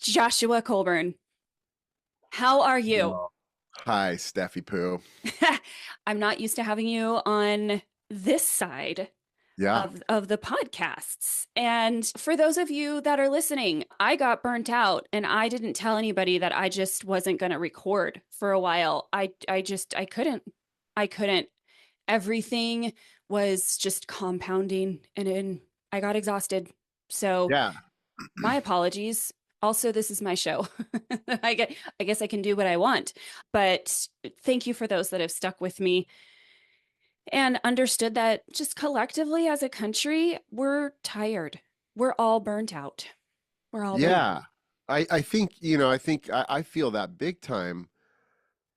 Joshua Colburn, how are you? Oh. Hi, Steffi Poo. I'm not used to having you on this side Yeah. of the podcasts. And for those of you that are listening, I got burnt out and I didn't tell anybody that I just wasn't going to record for a while. I couldn't. I couldn't. Everything was just compounding and I got exhausted. So Yeah. my apologies. Also, this is my show. I guess I can do what I want. But thank you for those that have stuck with me and understood that just collectively as a country, we're tired. We're all burnt out. We're all burnt Yeah. I think, I feel that big time,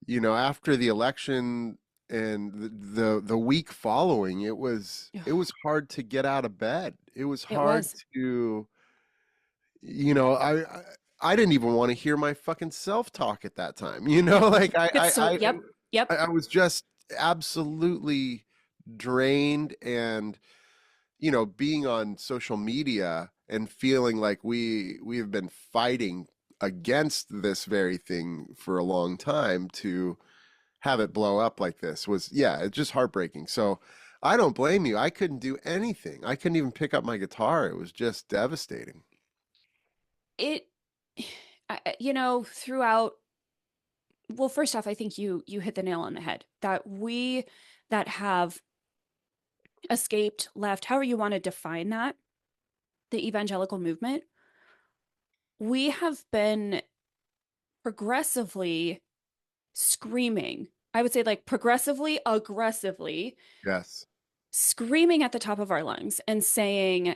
after the election and the week following, it was out. it was hard to get out of bed. It was It hard was. to, you know, I didn't even want to hear my fucking self-talk at that time. Like It's so, yep, yep. I was just absolutely drained and being on social media and feeling like we have been fighting against this very thing for a long time to have it blow up like this was, yeah, it's just heartbreaking. So I don't blame you. I couldn't do anything. I couldn't even pick up my guitar. It was just devastating. It, throughout, well, first off, I think you hit the nail on the head that we that have escaped, left, however you want to define that, the evangelical movement, we have been progressively screaming. I would say like progressively, aggressively Yes. screaming at the top of our lungs and saying,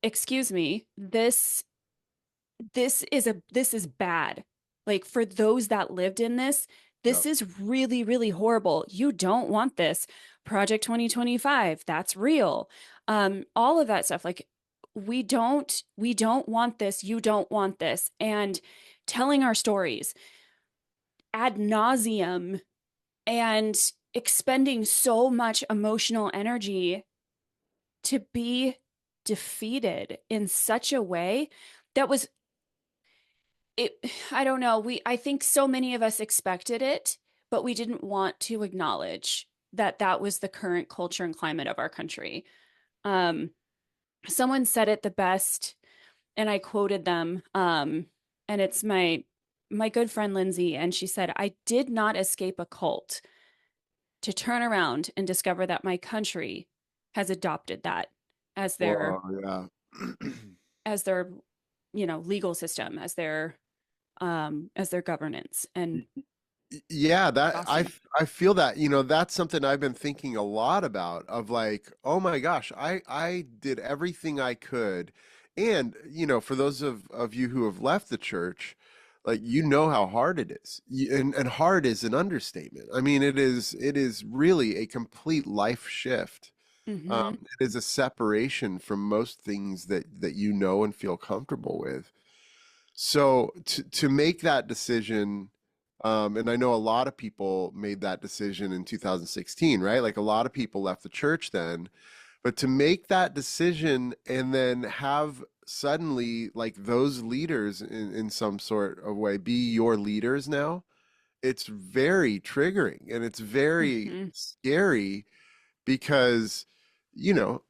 "Excuse me, this is bad. Like for those that lived in this, Yep. this is really, really horrible. You don't want this. Project 2025, that's real. All of that stuff. Like we don't want this. You don't want this. And telling our stories ad nauseum and expending so much emotional energy to be defeated in such a way that was it. I don't know, I think so many of us expected it, but we didn't want to acknowledge that that was the current culture and climate of our country. um Someone said it the best, and I quoted them, and it's my good friend Lindsay, and she said, "I did not escape a cult to turn around and discover that my country has adopted that as their Well, yeah. as their legal system, as their governance." And Yeah, that exhausting. I feel that, that's something I've been thinking a lot about of like, oh my gosh, I did everything I could. And, for those of you who have left the church, like how hard it is. And hard is an understatement. I mean, it is really a complete life shift. Hmm. It is a separation from most things that you know and feel comfortable with. So to make that decision, and I know a lot of people made that decision in 2016, right? Like a lot of people left the church then, but to make that decision and then have suddenly like those leaders in some sort of way be your leaders now, it's very triggering and it's very Hmm. scary because, you know,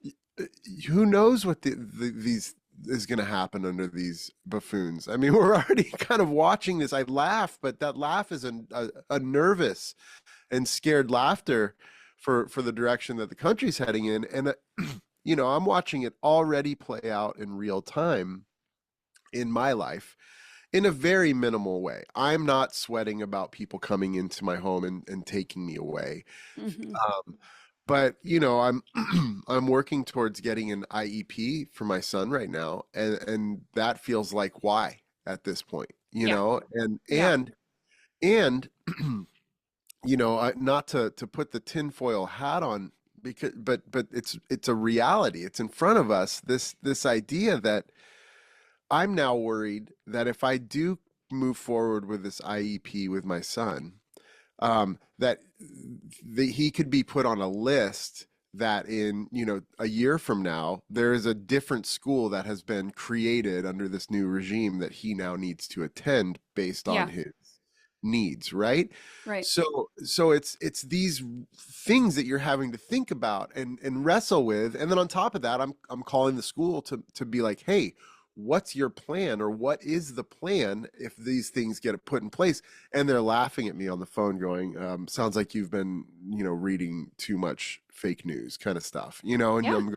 who knows what these is going to happen under these buffoons. I mean, we're already kind of watching this. I laugh, but that laugh is a nervous and scared laughter for the direction that the country's heading in. And, I'm watching it already play out in real time in my life in a very minimal way. I'm not sweating about people coming into my home and taking me away. Hmm. But I'm I'm working towards getting an IEP for my son right now, and that feels like why at this point, Yeah. and Yeah. and not to put the tinfoil hat on because but it's a reality. It's in front of us. This idea that I'm now worried that if I do move forward with this IEP with my son, that he could be put on a list that in, a year from now, there is a different school that has been created under this new regime that he now needs to attend based on Yeah, his needs, right? right. So it's these things that you're having to think about and wrestle with. And then on top of that, I'm calling the school to be like, hey, what's your plan, or what is the plan if these things get put in place? And they're laughing at me on the phone going, sounds like you've been, reading too much fake news kind of stuff, and Yeah. I'm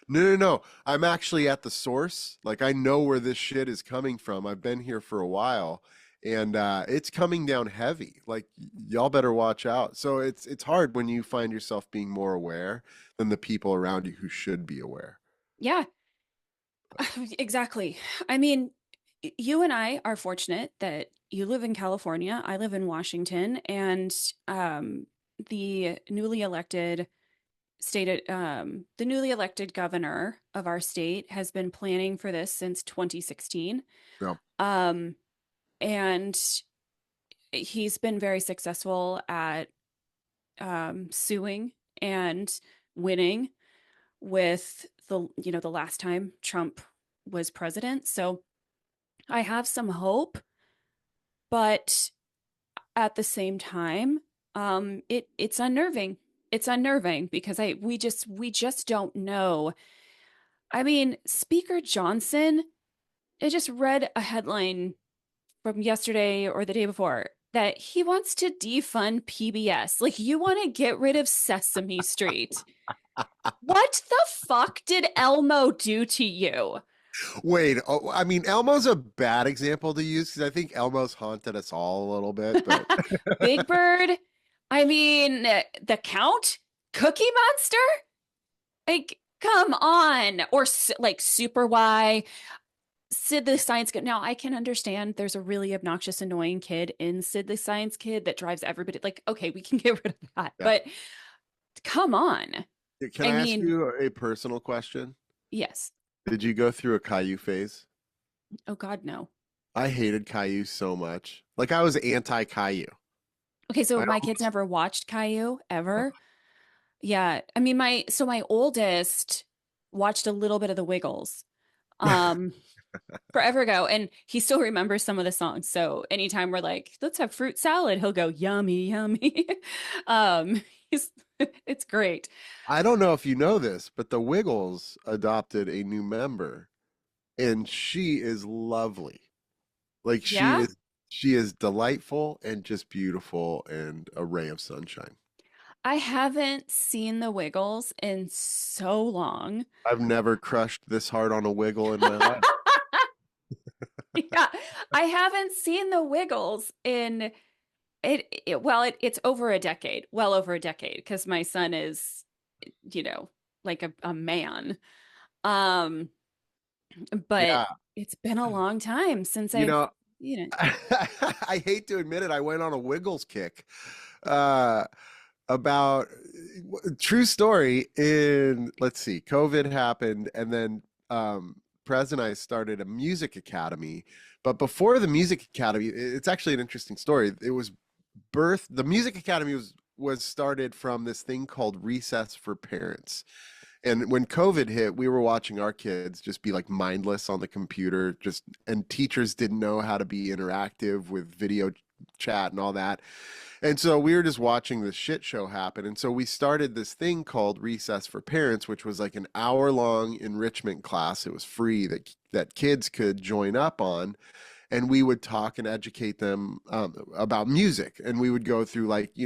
going, no. I'm actually at the source. Like, I know where this shit is coming from. I've been here for a while, and it's coming down heavy. Like, y'all better watch out. So it's hard when you find yourself being more aware than the people around you who should be aware. Yeah, exactly. I mean, you and I are fortunate that you live in California, I live in Washington, and um, the newly elected the newly elected governor of our state has been planning for this since 2016. Yeah. Um, and he's been very successful at suing and winning with the last time Trump was president. So I have some hope, but at the same time, it's unnerving. It's unnerving because we just don't know. I mean, Speaker Johnson, I just read a headline from yesterday or the day before that he wants to defund PBS. Like, you want to get rid of Sesame Street. What the fuck did Elmo do to you? Wait, oh, I mean, Elmo's a bad example to use because I think Elmo's haunted us all a little bit, but Big Bird? I mean, the Count? Cookie Monster? Like, come on. Or like Super Y, Sid the Science Kid. Now, I can understand there's a really obnoxious, annoying kid in Sid the Science Kid that drives everybody. Like, okay, we can get rid of that. yeah. But come on. Can I I ask mean, you a personal question? yes. Did you go through a Caillou phase? Oh, God, no. I hated Caillou so much. Like, I was anti Caillou. Okay, so I my kids almost, never watched Caillou ever. Yeah. I mean, my oldest watched a little bit of the Wiggles um forever ago, and he still remembers some of the songs. So anytime we're like, let's have fruit salad, he'll go, yummy, yummy. He's it's great. I don't know if you know this, but the Wiggles adopted a new member, and she is lovely. Like, Yeah. she is delightful and just beautiful and a ray of sunshine. I haven't seen the Wiggles in so long. I've never crushed this hard on a Wiggle in my life. Yeah. I haven't seen the Wiggles in it's over a decade, well over a decade, because my son is, you know, like a man. Um, but Yeah, it's been a long time since you I've, know, you know, I hate to admit it, I went on a Wiggles kick. Uh, about true story in, let's see, COVID happened, and then Prez and I started a music academy. But before the music academy, it's actually an interesting story. It was the music academy was started from this thing called Recess for Parents. And when COVID hit, we were watching our kids just be like mindless on the computer, just, and teachers didn't know how to be interactive with video chat and all that. And so we were just watching this shit show happen. And so we started this thing called Recess for Parents, which was like an hour-long enrichment class. It was free that kids could join up on, and we would talk and educate them about music. And we would go through, like, we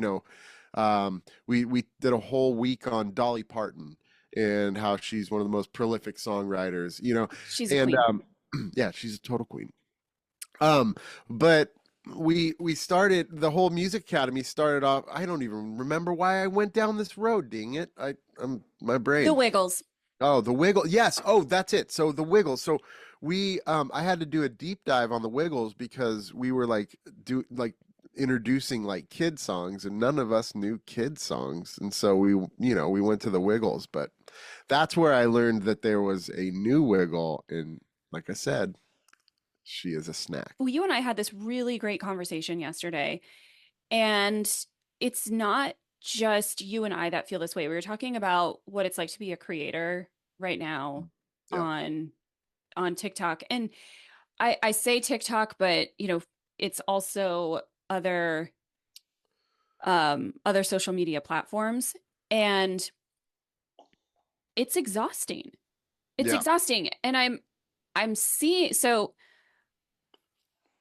did a whole week on Dolly Parton and how she's one of the most prolific songwriters, she's a and queen. yeah, she's a total queen. But we started the whole music academy started off. I don't even remember why I went down this road. Dang it! I'm my The brain. Wiggles. Oh, the Wiggle. Yes. Oh, that's it. So the Wiggles. So I had to do a deep dive on the Wiggles because we were introducing like kid songs, and none of us knew kid songs, and so we went to the Wiggles. But that's where I learned that there was a new Wiggle, and like I said, she is a snack. Well, you and I had this really great conversation yesterday, and it's not. just you and I that feel this way. We were talking about what it's like to be a creator right now Yeah. on TikTok. And I say TikTok, but it's also other other social media platforms. And it's exhausting. It's Yeah. exhausting. And I'm seeing so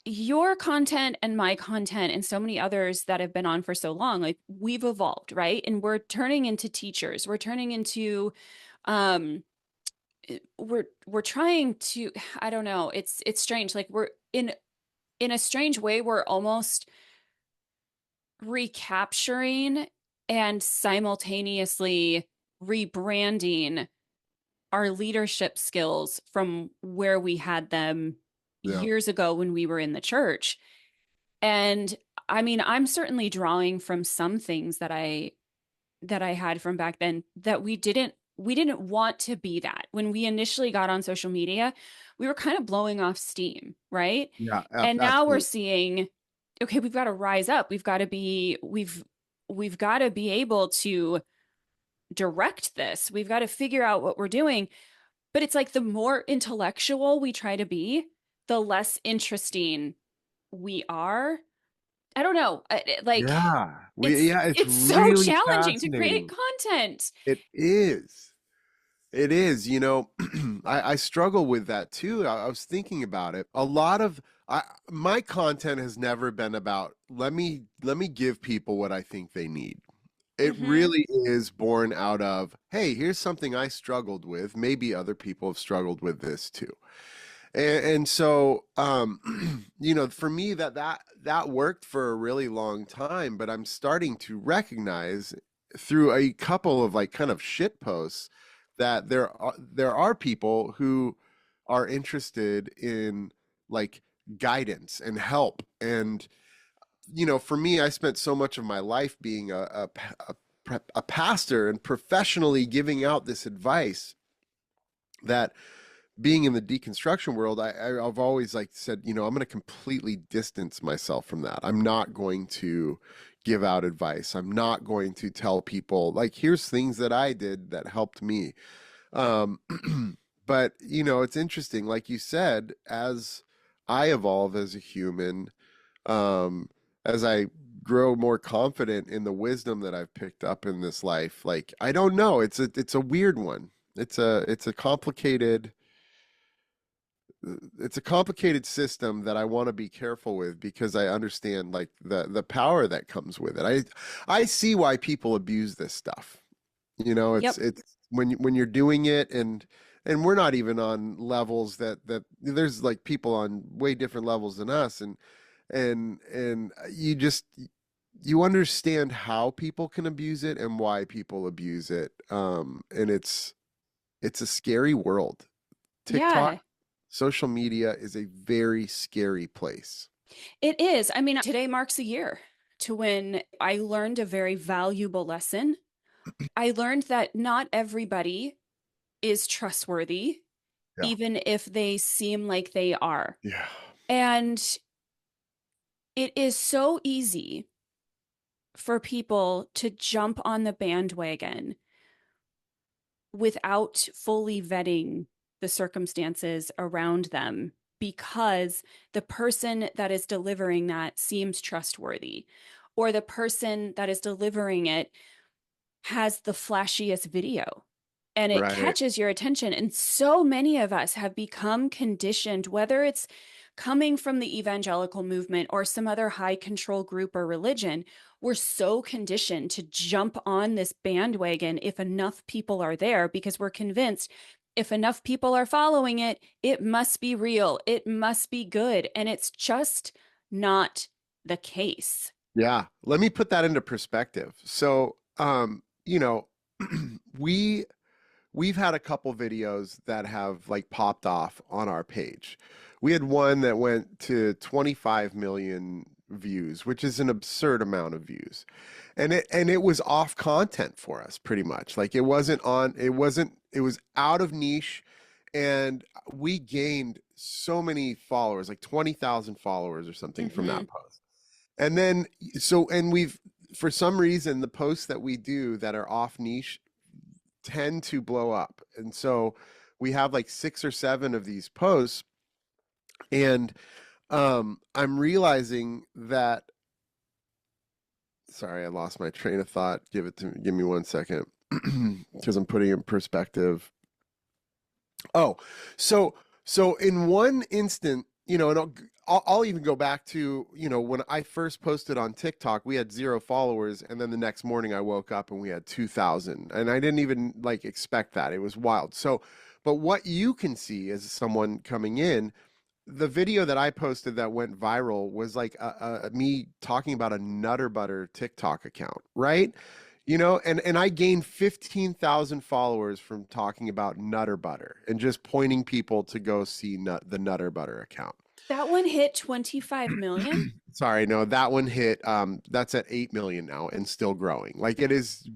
your content and my content and so many others that have been on for so long, like we've evolved, right? And we're turning into teachers. We're turning into um we're trying to, I don't know, it's strange. Like we're in a strange way, we're almost recapturing and simultaneously rebranding our leadership skills from where we had them Yeah. years ago when we were in the church. And I mean, I'm certainly drawing from some things that I had from back then that we didn't want to be that. When we initially got on social media, we were kind of blowing off steam, right? Yeah. And now we're Absolutely. seeing, okay, we've got to rise up. We've got to be able to direct this. We've got to figure out what we're doing. But it's like the more intellectual we try to be, the less interesting we are. I don't know. Like Yeah. it's Yeah, it's it's so really challenging to create fascinating. content. It is. It is, I struggle with that too. I was thinking about it. A lot of my content has never been about let me give people what I think they need. It Hmm. really is born out of, hey, here's something I struggled with. Maybe other people have struggled with this too. And so, for me that worked for a really long time, but I'm starting to recognize through a couple of like kind of shit posts that there are people who are interested in like guidance and help. And for me, I spent so much of my life being a pastor and professionally giving out this advice that being in the deconstruction world, I've always like said, I'm going to completely distance myself from that. I'm not going to give out advice. I'm not going to tell people like, here's things that I did that helped me. Um, but it's interesting, like you said, as I evolve as a human, um, as I grow more confident in the wisdom that I've picked up in this life, like I don't know, it's a weird one. It's a complicated system that I want to be careful with because I understand like the power that comes with it. I see why people abuse this stuff. It's Yep. it's when you're doing it, and we're not even on levels that there's like people on way different levels than us, and you understand how people can abuse it and why people abuse it. And it's a scary world. TikTok, Yeah, social media is a very scary place. it is. I mean, today marks a year to when I learned a very valuable lesson. I learned that not everybody is trustworthy, Yeah. even if they seem like they are. Yeah. And it is so easy for people to jump on the bandwagon without fully vetting the circumstances around them because the person that is delivering that seems trustworthy, or the person that is delivering it has the flashiest video and it Right. catches your attention. And so many of us have become conditioned, whether it's coming from the evangelical movement or some other high control group or religion, we're so conditioned to jump on this bandwagon if enough people are there because we're convinced if enough people are following it, it must be real, it must be good. And it's just not the case. Yeah. Let me put that into perspective. So, we we've had a couple videos that have like popped off on our page. We had one that went to 25 million views, which is an absurd amount of views. And it was off content for us pretty much. Like it was out of niche, and we gained so many followers, like 20,000 followers or something from Mm-hmm. that post. And then so and we've for some reason, the posts that we do that are off niche tend to blow up. And so we have like 6 or 7 of these posts, and I'm realizing that, sorry, I lost my train of thought. Give me 1 second because I'm putting in perspective. Oh, so in one instant, and I'll even go back to, when I first posted on TikTok, we had 0 followers, and then the next morning I woke up and we had 2,000, and I didn't even like expect that. It was wild. So, but what you can see as someone coming in, the video that I posted that went viral was like me talking about a Nutter Butter TikTok account, right? And I gained 15,000 followers from talking about Nutter Butter and just pointing people to go see the Nutter Butter account. That one hit 25 million. Sorry, no, that one hit. That's at 8 million now and still growing. Like, it is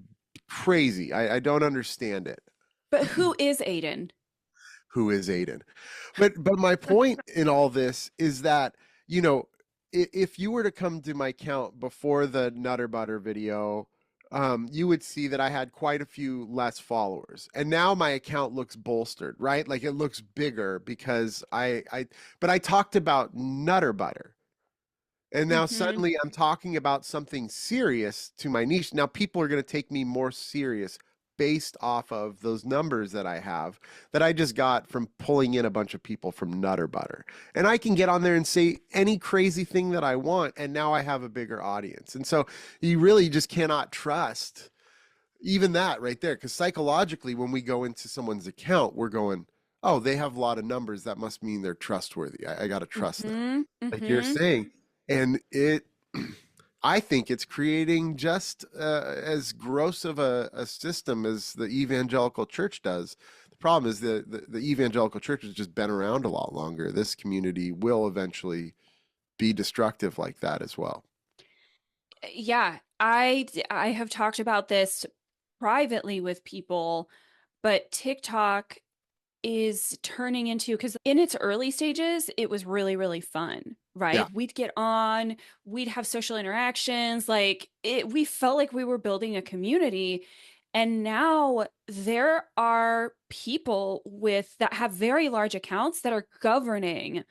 crazy. I don't understand it. But who is Aiden? Who is Aiden? But my point in all this is that, you know, if you were to come to my account before the Nutter Butter video, you would see that I had quite a few less followers. And now my account looks bolstered, right? Like, it looks bigger because but I talked about Nutter Butter. And now Mm-hmm. suddenly I'm talking about something serious to my niche. Now people are going to take me more serious based off of those numbers that I have that I just got from pulling in a bunch of people from Nutter Butter. And I can get on there and say any crazy thing that I want. And now I have a bigger audience. And so you really just cannot trust even that right there. Because psychologically, when we go into someone's account, we're going, oh, they have a lot of numbers. That must mean they're trustworthy. I got to trust them, Mm-hmm. like you're Mm-hmm. saying. And I think it's creating just as gross of a system as the evangelical church does. The problem is the evangelical church has just been around a lot longer. This community will eventually be destructive like that as well. Yeah, I have talked about this privately with people, but TikTok is turning into, because in its early stages, it was really, really fun, Yeah. right? We'd get on, we'd have social interactions, like we felt like we were building a community. And now there are people that have very large accounts that are governing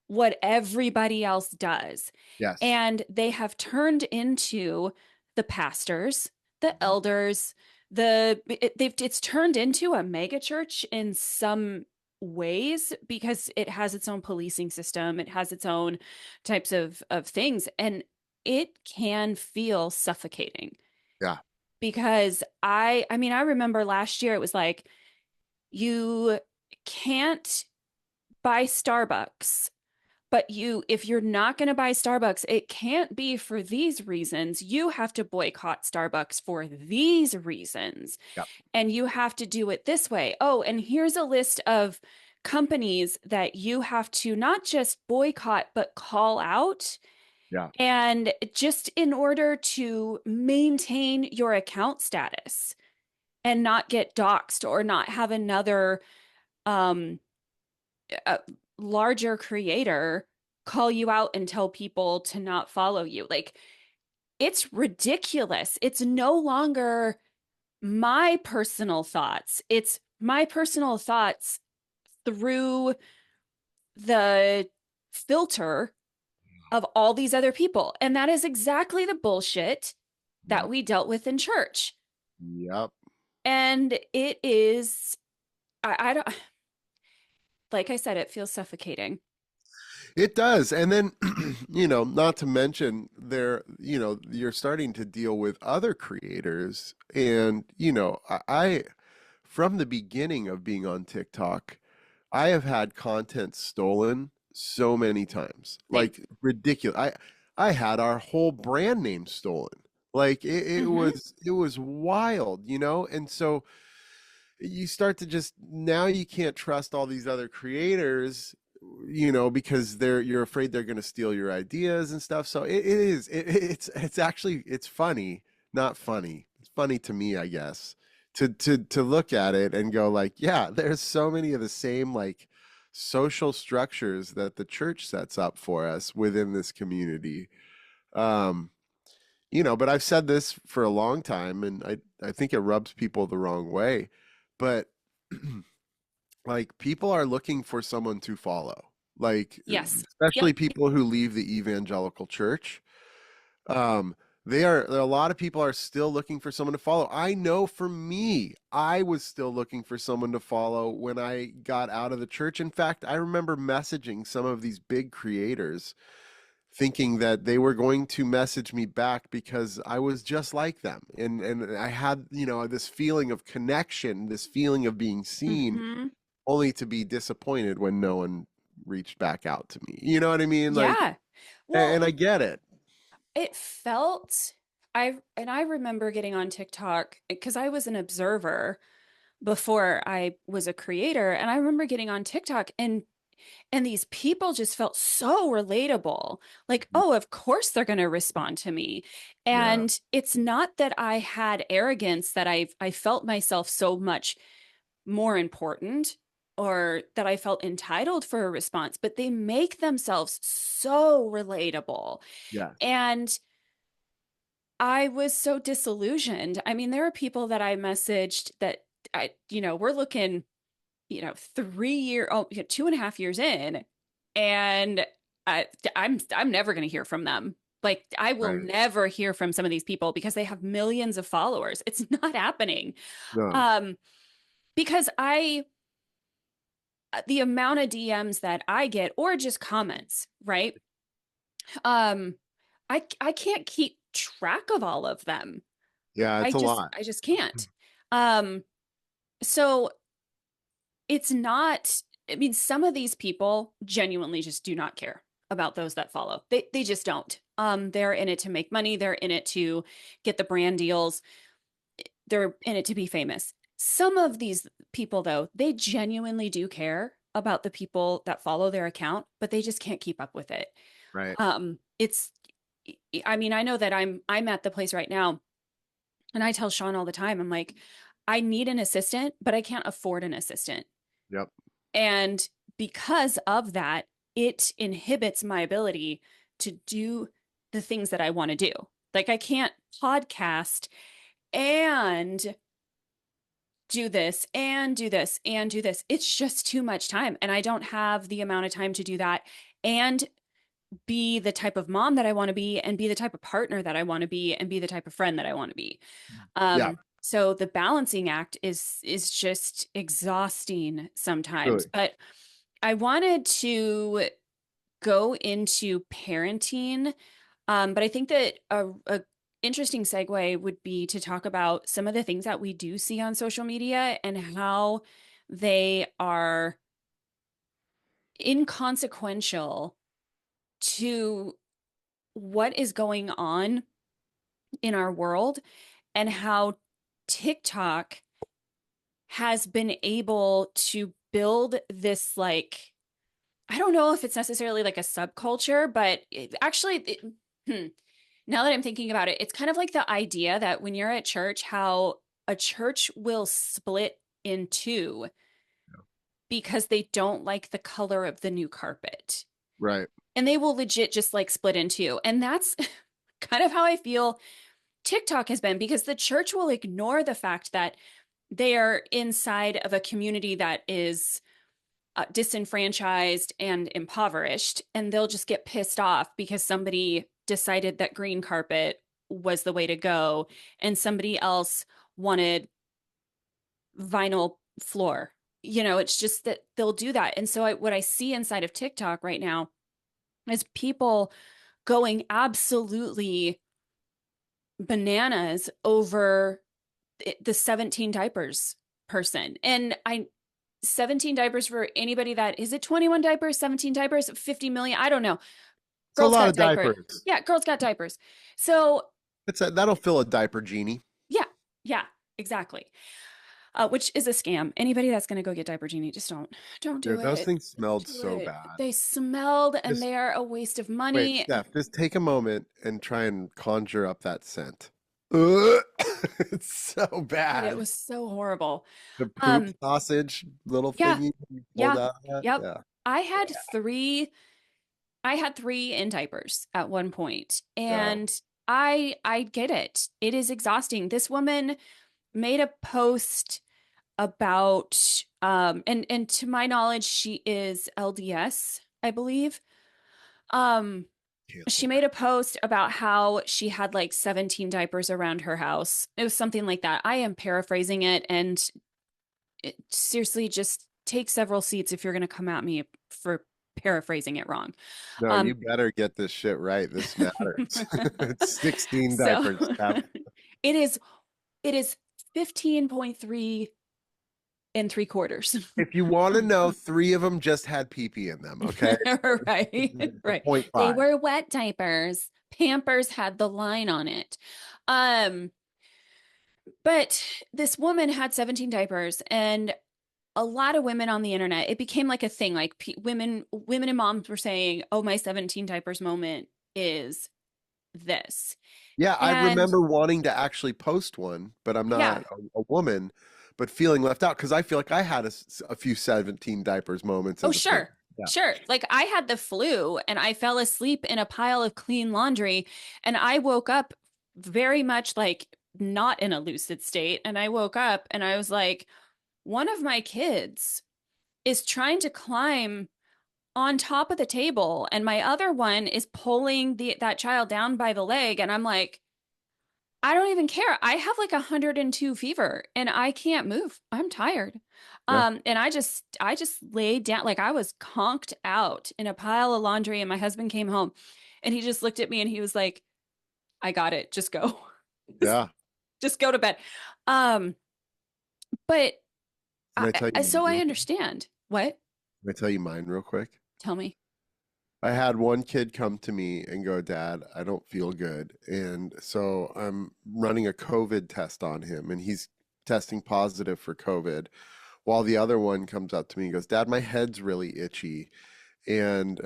what everybody else does. Yes. And they have turned into the pastors, the Mhm. elders, it's turned into a mega church in some ways because it has its own policing system, it has its own types of things, and it can feel suffocating Yeah. because I mean I remember last year it was like you can't buy Starbucks, but if you're not going to buy Starbucks, it can't be for these reasons. You have to boycott Starbucks for these reasons. Yeah. And you have to do it this way. Oh, and here's a list of companies that you have to not just boycott, but call out. Yeah. And just in order to maintain your account status and not get doxxed or not have another um, a larger creator call you out and tell people to not follow you. Like, it's ridiculous. It's no longer my personal thoughts. It's my personal thoughts through the filter of all these other people. And that is exactly the bullshit that Yep. we dealt with in church. Yep. And it is, I don't, like I said, it feels suffocating. It does. And then, not to mention you're starting to deal with other creators. And, from the beginning of being on TikTok, I have had content stolen so many times, Same. like ridiculous. I had our whole brand name stolen. Like Mm-hmm. it was wild, And so you start to just, now you can't trust all these other creators, because you're afraid they're going to steal your ideas and stuff. So it's actually, it's funny, not funny. It's funny to me, I guess, to look at it and go like, yeah, there's so many of the same like social structures that the church sets up for us within this community. Um, but I've said this for a long time, and I think it rubs people the wrong way. But like people are looking for someone to follow. Like Yes. Yep. especially people who leave the evangelical church. Um, there are a lot of people are still looking for someone to follow. I know for me, I was still looking for someone to follow when I got out of the church. In fact, I remember messaging some of these big creators thinking that they were going to message me back because I was just like them. And I had, this feeling of connection, this feeling of being seen, Hmm. only to be disappointed when no one reached back out to me. You know what I mean? Like, Yeah. and Well, I get it. it felt I remember getting on TikTok because I was an observer before I was a creator, and I remember getting on TikTok and these people just felt so relatable. Like, oh, of course they're going to respond to me. Yeah. And it's not that I had arrogance that I felt myself so much more important or that I felt entitled for a response, but they make themselves so relatable. Yes. And I was so disillusioned. I mean, there are people that I messaged that we're looking, 3 year, 2.5 years in, and I, I'm never going to hear from them. Like, I will Right. never hear from some of these people because they have millions of followers. It's not happening. No. Um, because the amount of DMs that I get, or just comments, right? Um, I can't keep track of all of them. Yeah, I it's a just lot. I just can't. Um, so it's not, I mean, some of these people genuinely just do not care about those that follow. They just don't. They're in it to make money, they're in it to get the brand deals, they're in it to be famous. Some of these people though, they genuinely do care about the people that follow their account, but they just can't keep up with it. Right. It's I mean, I know that I'm at the place right now. And I tell Sean all the time, I'm like, I need an assistant, but I can't afford an assistant. Yep. And because of that, it inhibits my ability to do the things that I want to do. Like, I can't podcast and do this and do this and do this. It's just too much time. And I don't have the amount of time to do that and be the type of mom that I want to be and be the type of partner that I want to be and be the type of friend that I want to be. Yeah. So the balancing act is just exhausting sometimes. Really. But I wanted to go into parenting, but I think that a interesting segue would be to talk about some of the things that we do see on social media and how they are inconsequential to what is going on in our world and how TikTok has been able to build this, like, I don't know if it's necessarily like a subculture, but hmm, now that I'm thinking about it, it's kind of like the idea that when you're at church, how a church will split in two because they don't like the color of the new carpet. Right. And they will legit just like split in two. And that's kind of how I feel TikTok has been, because the church will ignore the fact that they are inside of a community that is disenfranchised and impoverished, and they'll just get pissed off because somebody decided that green carpet was the way to go and somebody else wanted vinyl floor. It's just that they'll do that. And so what I see inside of TikTok right now is people going absolutely bananas over the 17 diapers person. And 17 diapers for anybody that is it 21 diapers, 17 diapers, 50 million, I don't know. It's a Girls lot got of diapers. diapers. Yeah, girls got diapers. So That'll fill a diaper genie. yeah, yeah, exactly. Which is a scam. Anybody that's going to go get diaper genie, just don't do Dude, those it. things smelled Do so it. bad. They smelled and Just they are a waste of wait, money. Steph, just take a moment and try and conjure up that scent. Ugh. It's so God, it bad. was so horrible. The poop Um, sausage little yeah, thingy you pulled yeah, out of that. yep. Yeah. I had three I had three in diapers at one point, Yeah. and I get it. It is exhausting. This woman made a post about and to my knowledge she is LDS, I believe. Um she Canceled. made a post about how she had like 17 diapers around her house. It was something like that. I am paraphrasing it, and seriously, just take several seats if you're going to come at me for paraphrasing it wrong. No, Um, you better get this shit right. This matters. It's 16 so diapers, Steph. it is it is 15.3 and three quarters. If you want to know, three of them just had pee pee in them. Okay, Right, it's a right. point They five. were wet diapers. Pampers had the line on it. Um, but this woman had 17 diapers, and a lot of women on the internet, it became like a thing. Like women and moms were saying, "Oh, my 17 diapers moment is this." Yeah, I And remember wanting to actually post one, but I'm yeah, not a woman, but feeling left out because I feel like I had a few 17 diapers moments oh, as a parent. sure. Yeah. Sure. Like I had the flu and I fell asleep in a pile of clean laundry, and I woke up very much like not in a lucid state. And I woke up and I was like, one of my kids is trying to climb on top of the table and my other one is pulling that child down by the leg, and I'm like, I don't even care. I have like 102 fever and I can't move. I'm tired. Yeah. And I just laid down like I was conked out in a pile of laundry, and my husband came home and he just looked at me and he was like, I got it. Just go. Yeah. Just go to bed. Um, but Can I tell you mine so I real quick? understand. What? Can I tell you mine real quick? Tell me. I had one kid come to me and go, Dad, I don't feel good. And so I'm running a COVID test on him, and he's testing positive for COVID. While the other one comes up to me and goes, Dad, my head's really itchy. And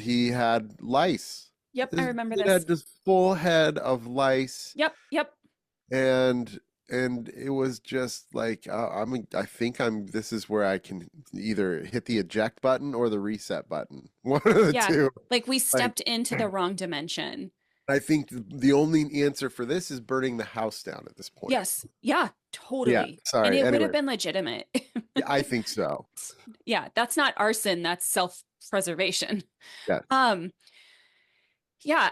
he had lice. Yep, I This remember kid this. had this full head of lice, Yep, yep. and it was just like I think this is where I can either hit the eject button or the reset button. One of the Yeah. two. Like we Like stepped into the wrong dimension. I think the only answer for this is burning the house down at this point. Yes. Yeah, Yeah, totally. And sorry. it would have Anyway, been legitimate. yeah, I think so. Yeah, that's not arson, that's self-preservation. Yes. Um, yeah.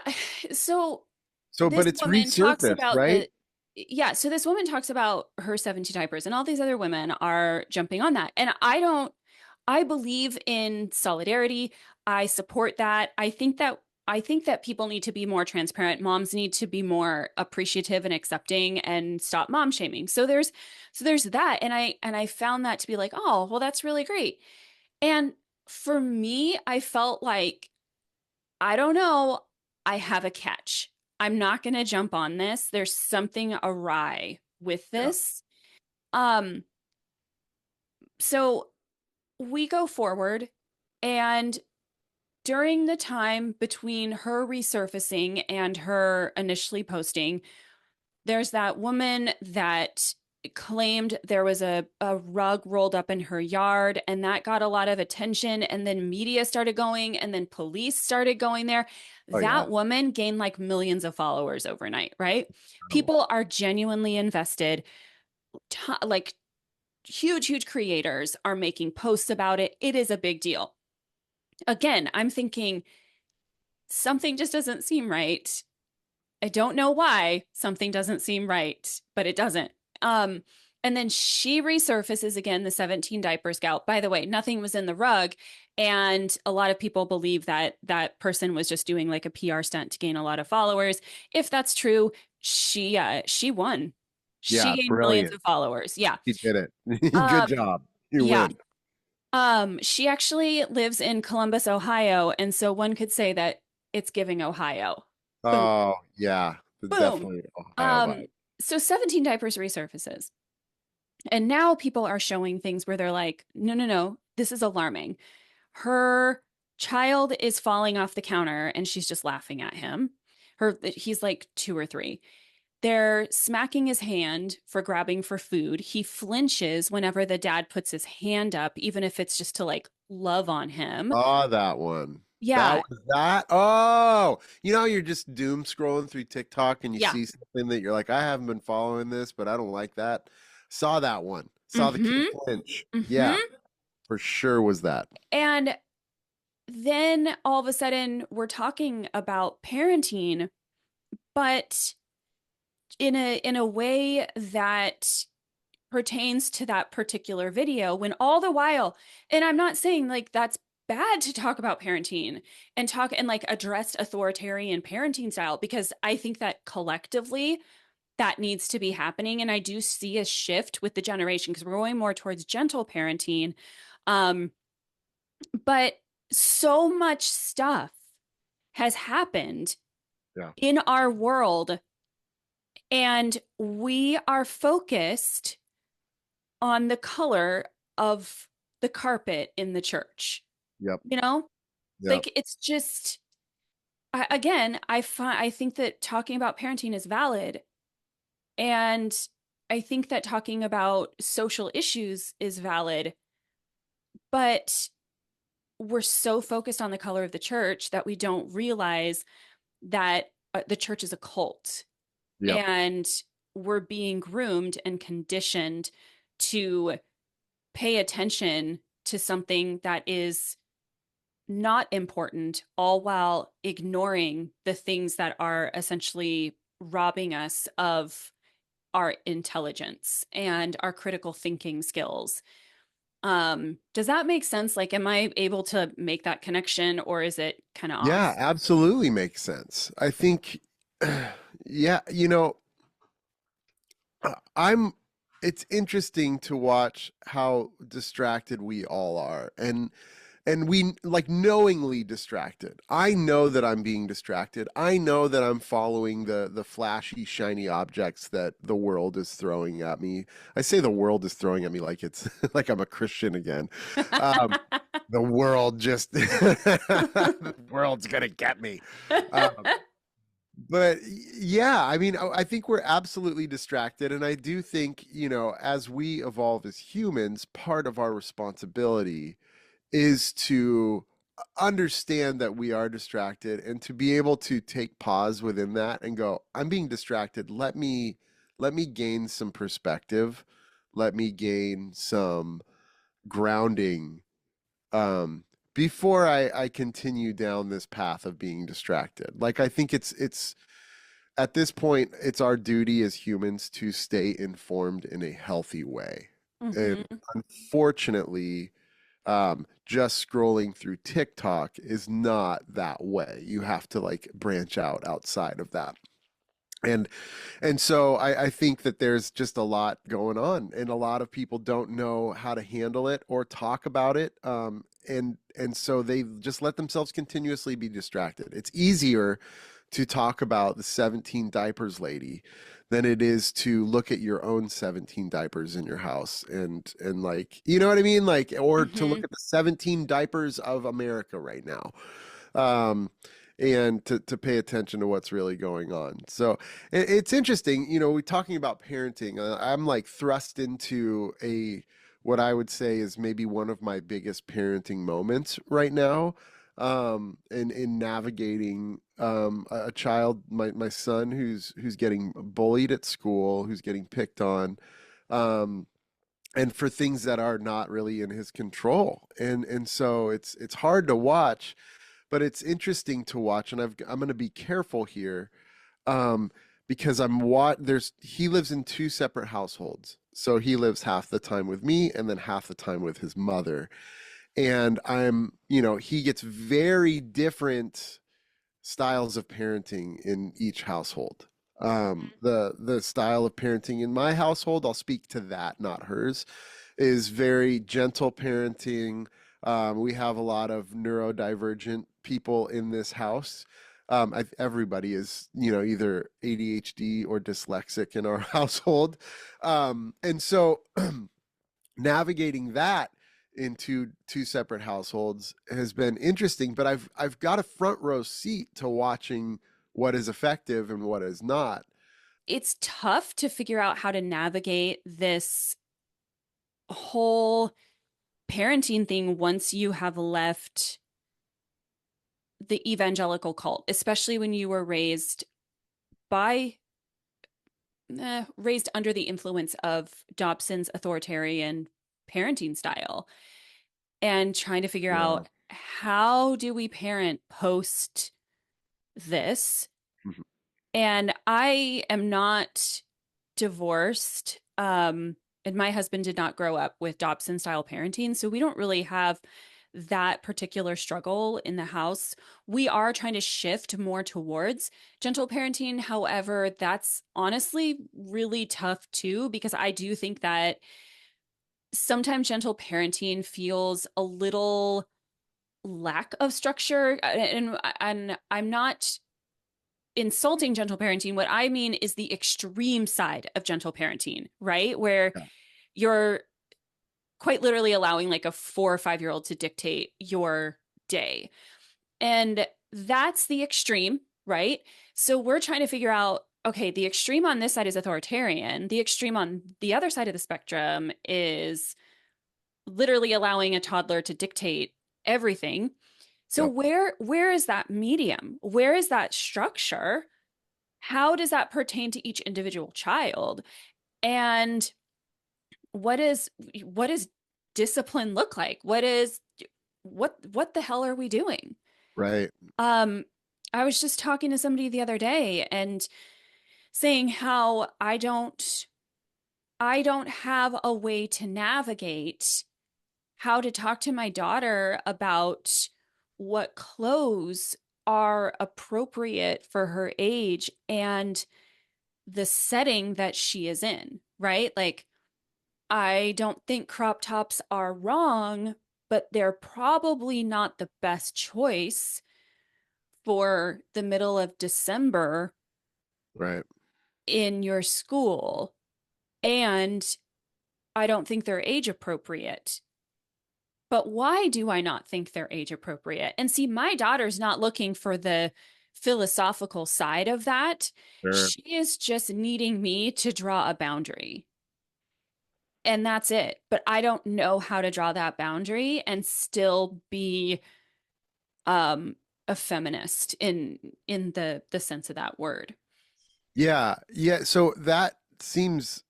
So So, this but it's woman talks resurfaced, about right? the yeah, so this woman talks about her 17 diapers, and all these other women are jumping on that. And I believe in solidarity. I support that. I think that people need to be more transparent. Moms need to be more appreciative and accepting and stop mom shaming. So there's that. And I found that to be like, oh, well, that's really great. And for me, I felt like, I don't know, I have a catch. I'm not going to jump on this. There's something awry with Yeah. this. Um, so we go forward, and during the time between her resurfacing and her initially posting, there's that woman that claimed there was a rug rolled up in her yard, and that got a lot of attention. And then media started going, and then police started going there. Oh yeah. That woman gained like millions of followers overnight, right? Incredible. People are genuinely invested. Like huge, huge creators are making posts about it. It is a big deal. Again, I'm thinking something just doesn't seem right. I don't know why something doesn't seem right, but it doesn't. Um, and then she resurfaces again, the 17 diaper scout. By the way, nothing was in the rug. And a lot of people believe that that person was just doing like a PR stunt to gain a lot of followers. If that's true, she won. She Yeah, gained millions brilliant. of followers. Yeah. You did it. Good Um, job. You yeah. win. She actually lives in Columbus, Ohio, and so one could say that it's giving Ohio. Boom, Oh, yeah. boom. Definitely Ohio Um, vibe. so 17 diapers resurfaces. And now people are showing things where they're like, no, no, no, this is alarming. Her child is falling off the counter and she's just laughing at him. He's like 2 or 3. They're smacking his hand for grabbing for food. He flinches whenever the dad puts his hand up, even if it's just to like love on him. Ah, that one. That Yeah. was that. Oh, you're just doom scrolling through TikTok and you Yeah. see something that you're like, I haven't been following this, but I don't like that. Saw that one. Saw the Kid Mm-hmm. Lynch. Yeah, Mm-hmm. for sure was that. And then all of a sudden we're talking about parenting, but in a way that pertains to that particular video, when all the while, and I'm not saying like that's bad to talk about parenting and talk and like address authoritarian parenting style, because I think that collectively that needs to be happening, and I do see a shift with the generation because we're going more towards gentle parenting. um but so much stuff has happened Yeah. in our world, and we are focused on the color of the carpet in the church. Yep. You know, Yep. like it's just again, I think that talking about parenting is valid, and I think that talking about social issues is valid, but we're so focused on the color of the church that we don't realize that the church is a cult, Yep. and we're being groomed and conditioned to pay attention to something that is not important, all while ignoring the things that are essentially robbing us of our intelligence and our critical thinking skills. Does that make sense? Like, am I able to make that connection, or is it kind of Yeah, off? absolutely makes sense. I think, yeah, I'm, it's interesting to watch how distracted we all are. And we like knowingly distracted. I know that I'm being distracted. I know that I'm following the flashy shiny objects that the world is throwing at me. I say the world is throwing at me like it's like I'm a Christian again. um the world just the world's gonna get me. But yeah, I mean, I think we're absolutely distracted. And I do think, as we evolve as humans, part of our responsibility is to understand that we are distracted and to be able to take pause within that and go, I'm being distracted. Let me gain some perspective. Let me gain some grounding, um, before I continue down this path of being distracted. Like I think it's at this point, it's our duty as humans to stay informed in a healthy way. And Hmm. unfortunately, just scrolling through TikTok is not that way. You have to like branch out outside of that. And and so I think that there's just a lot going on, and a lot of people don't know how to handle it or talk about it. And so they just let themselves continuously be distracted. It's easier to talk about the 17 diapers lady than it is to look at your own 17 diapers in your house and like, you know what I mean? Like, or to look Hmm. at the 17 diapers of America right now. Um, and to pay attention to what's really going on. So it's interesting, we're talking about parenting. I'm like thrust into a what I would say is maybe one of my biggest parenting moments right now, in navigating a child, my son who's getting bullied at school, who's getting picked on, um, and for things that are not really in his control. And so it's hard to watch, but it's interesting to watch. And I'm going to be careful here, um, because he lives in two separate households. So he lives half the time with me and then half the time with his mother. And he gets very different styles of parenting in each household. The style of parenting in my household, I'll speak to that, not hers, is very gentle parenting. We have a lot of neurodivergent people in this house. Everybody is, either ADHD or dyslexic in our household. And so navigating that into two separate households has been interesting, but I've got a front row seat to watching what is effective and what is not. It's tough to figure out how to navigate this whole parenting thing once you have left the evangelical cult, especially when you were by raised under the influence of Dobson's authoritarian parenting style, and trying to figure Yeah. out, how do we parent post this? Mhm. And I am not divorced. And my husband did not grow up with Dobson style parenting. So we don't really have that particular struggle in the house. We are trying to shift more towards gentle parenting. However, that's honestly really tough too, because I do think that sometimes gentle parenting feels a little lack of structure. And I'm not insulting gentle parenting. What I mean is the extreme side of gentle parenting, right? Where Yeah. you're quite literally allowing like a 4 or 5 year old to dictate your day. And that's the extreme, right? So we're trying to figure out, okay, the extreme on this side is authoritarian. The extreme on the other side of the spectrum is literally allowing a toddler to dictate everything. So Yep. where is that medium? Where is that structure? How does that pertain to each individual child? And what is discipline look like? What the hell are we doing? Right. Um, I was just talking to somebody the other day and saying how I don't have a way to navigate how to talk to my daughter about what clothes are appropriate for her age and the setting that she is in, right? Like, I don't think crop tops are wrong, but they're probably not the best choice for the middle of December Right. in your school. And I don't think they're age appropriate. But why do I not think they're age appropriate? And see, my daughter's not looking for the philosophical side of that. Sure. She is just needing me to draw a boundary. And that's it. But I don't know how to draw that boundary and still be um a feminist in the sense of that word. Yeah. Yeah. So that seems,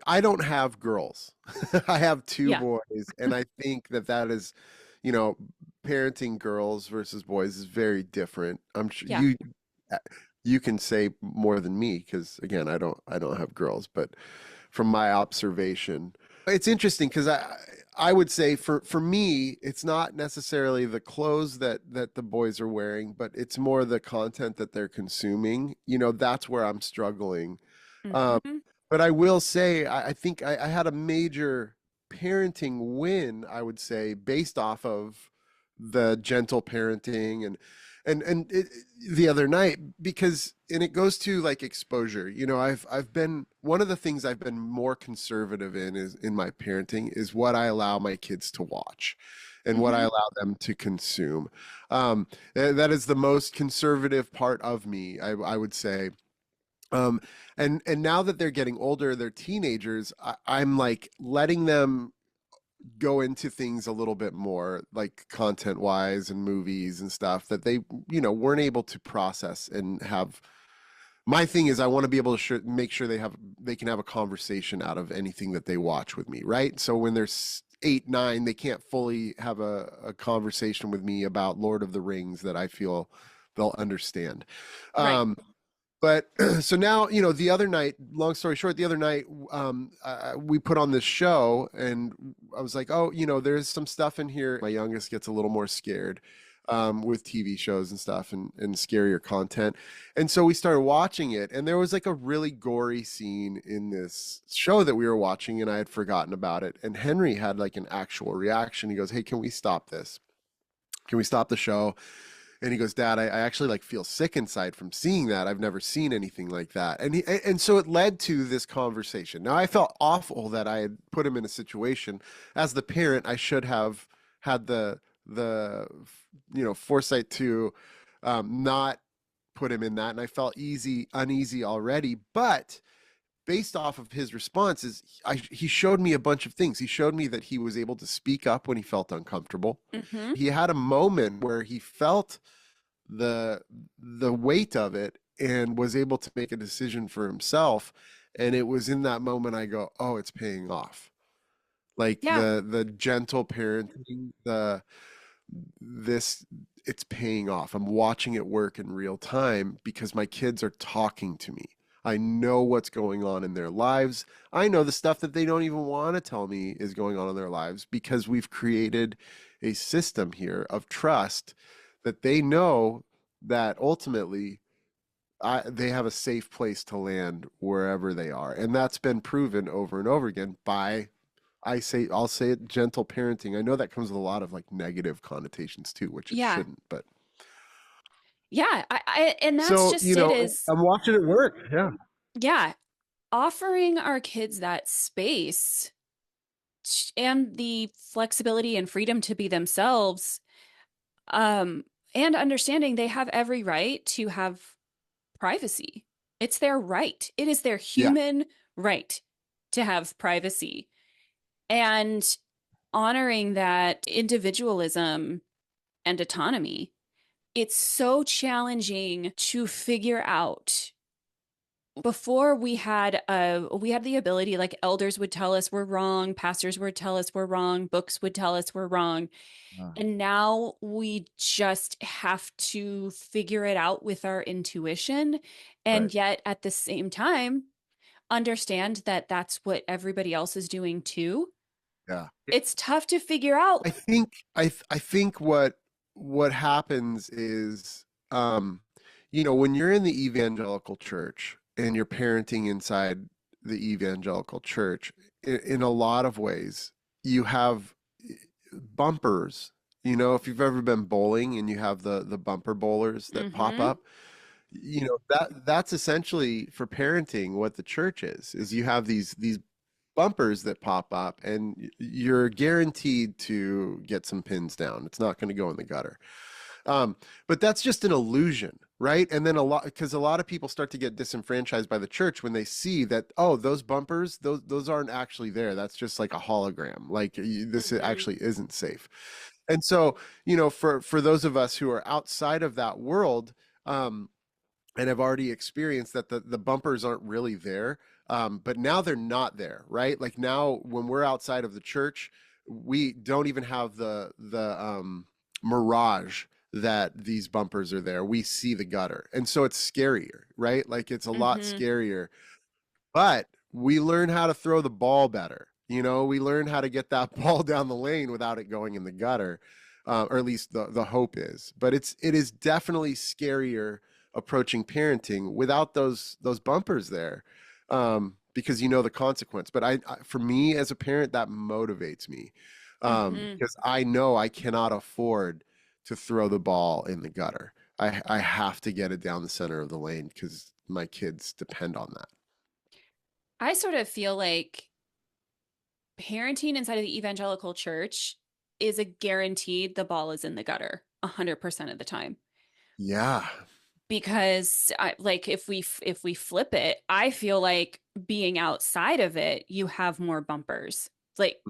I don't have girls. I have two Yeah. boys, and I think that that is, you know, parenting girls versus boys is very different. I'm sure Yeah. uh, you can say more than me because again, I don't have girls, but from my observation, it's interesting because I would say for me, it's not necessarily the clothes that the boys are wearing, but it's more the content that they're consuming. You know, that's where I'm struggling. Um, Hmm. but I will say, I think I had a major parenting win, I would say, based off of the gentle parenting and the other night because and it goes to like exposure. You know, I've been one of the things I've been more conservative in is in my parenting is what I allow my kids to watch and what I Hmm. allow them to consume. That is the most conservative part of me, I would say. um and now that they're getting older, they're teenagers, I'm like letting them go into things a little bit more like content wise and movies and stuff that they weren't able to process and have. My thing is I want to be able to make sure they can have a conversation out of anything that they watch with me, right? So when they're 8, 9, they can't fully have a conversation with me about Lord of the Rings that I feel they'll understand. Right. um but so now, the other night, long story short, the other night, we put on this show, and I was like, oh, there's some stuff in here. My youngest gets a little more scared with TV shows and stuff and scarier content. And so we started watching it, and there was like a really gory scene in this show that we were watching, and I had forgotten about it. And Henry had like an actual reaction. He goes, hey, can we stop this? Can we stop the show? And he goes, Dad, I actually like feel sick inside from seeing that. I've never seen anything like that. And so it led to this conversation. Now I felt awful that I had put him in a situation. As the parent, I should have had the foresight to not put him in that. And I felt uneasy already. But based off of his responses, he showed me a bunch of things. He showed me that he was able to speak up when he felt uncomfortable. Hmm. He had a moment where he felt the the weight of it and was able to make a decision for himself. And it was in that moment I go, oh, it's paying off. Like Yeah. the gentle parenting, the this it's paying off. I'm watching it work in real time because my kids are talking to me. I know what's going on in their lives. I know the stuff that they don't even want to tell me is going on in their lives because we've created a system here of trust that they know that ultimately they have a safe place to land wherever they are. And that's been proven over and over again by I'll say it, gentle parenting. I know that comes with a lot of like negative connotations too, which it Yeah. shouldn't, but Yeah. And that's so, just it is, I'm watching it work. Yeah. yeah, offering our kids that space and the flexibility and freedom to be themselves, um, and understanding they have every right to have privacy. It's their right. It is their Yeah. human right to have privacy. And honoring that individualism and autonomy, it's so challenging to figure out. Before we had the ability, like elders would tell us we're wrong, pastors would tell us we're wrong, books would tell us we're wrong. Uh, And now we just have to figure it out with our intuition. right. And yet at the same time, understand that that's what everybody else is doing too. Yeah. It's tough to figure out. I think what happens is when you're in the evangelical church and you're parenting inside the evangelical church, in a lot of ways, you have bumpers. If you've ever been bowling and you have the bumper bowlers that pop Mm-hmm. up, that's essentially for parenting what the church is you have these bumpers that pop up and you're guaranteed to get some pins down. It's not going to go in the gutter. But that's just an illusion, right? And then because a lot of people start to get disenfranchised by the church when they see that, oh, those bumpers, those aren't actually there. That's just like a hologram. Like this Mm-hmm. actually isn't safe. And so, for those of us who are outside of that world, and have already experienced that the bumpers aren't really there. But now they're not there, right? Like now, when we're outside of the church, we don't even have the mirage that these bumpers are there. We see the gutter, and so it's scarier, right? Like it's a lot Mm-hmm. scarier, but we learn how to throw the ball better. We learn how to get that ball down the lane without it going in the gutter, or at least the hope is. But it is definitely scarier approaching parenting without those bumpers there, because the consequence. But for me as a parent, that motivates me, Mm-hmm. because I know I cannot afford to throw the ball in the gutter. I have to get it down the center of the lane because my kids depend on that. I sort of feel like parenting inside of the evangelical church is a guaranteed the ball is in the gutter 100% of the time. Yeah. Because like if we flip it, I feel like being outside of it, you have more bumpers. Like